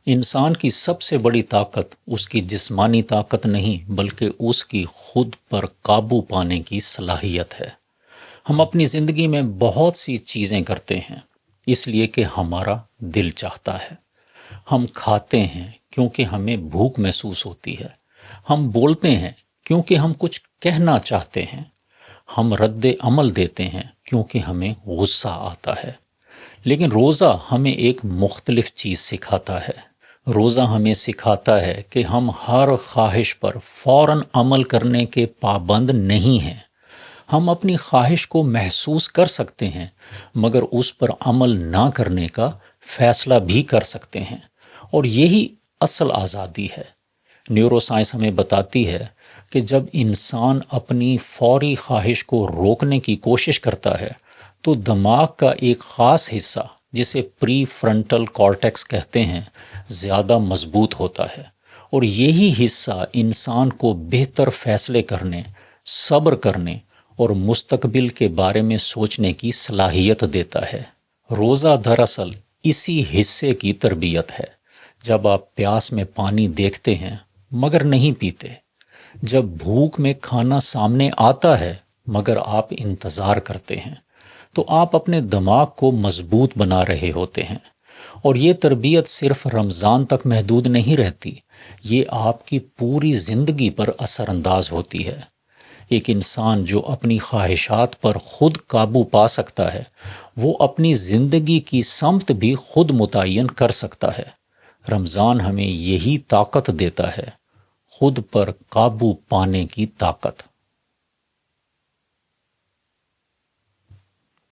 انسان کی سب سے بڑی طاقت اس کی جسمانی طاقت نہیں بلکہ اس کی خود پر قابو پانے کی صلاحیت ہے۔ ہم اپنی زندگی میں بہت سی چیزیں کرتے ہیں اس لیے کہ ہمارا دل چاہتا ہے۔ ہم کھاتے ہیں کیونکہ ہمیں بھوک محسوس ہوتی ہے۔ ہم بولتے ہیں کیونکہ ہم کچھ کہنا چاہتے ہیں۔ ہم رد عمل دیتے ہیں کیونکہ ہمیں غصہ آتا ہے۔ لیکن روزہ ہمیں ایک مختلف چیز سکھاتا ہے۔ روزہ ہمیں سکھاتا ہے کہ ہم ہر خواہش پر فوراً عمل کرنے کے پابند نہیں ہیں۔ ہم اپنی خواہش کو محسوس کر سکتے ہیں مگر اس پر عمل نہ کرنے کا فیصلہ بھی کر سکتے ہیں، اور یہی اصل آزادی ہے۔ نیورو سائنس ہمیں بتاتی ہے کہ جب انسان اپنی فوری خواہش کو روکنے کی کوشش کرتا ہے تو دماغ کا ایک خاص حصہ جسے پری فرنٹل کارٹیکس کہتے ہیں زیادہ مضبوط ہوتا ہے، اور یہی حصہ انسان کو بہتر فیصلے کرنے، صبر کرنے اور مستقبل کے بارے میں سوچنے کی صلاحیت دیتا ہے۔ روزہ دراصل اسی حصے کی تربیت ہے۔ جب آپ پیاس میں پانی دیکھتے ہیں مگر نہیں پیتے، جب بھوک میں کھانا سامنے آتا ہے مگر آپ انتظار کرتے ہیں، تو آپ اپنے دماغ کو مضبوط بنا رہے ہوتے ہیں۔ اور یہ تربیت صرف رمضان تک محدود نہیں رہتی، یہ آپ کی پوری زندگی پر اثر انداز ہوتی ہے۔ ایک انسان جو اپنی خواہشات پر خود قابو پا سکتا ہے وہ اپنی زندگی کی سمت بھی خود متعین کر سکتا ہے۔ رمضان ہمیں یہی طاقت دیتا ہے، خود پر قابو پانے کی طاقت۔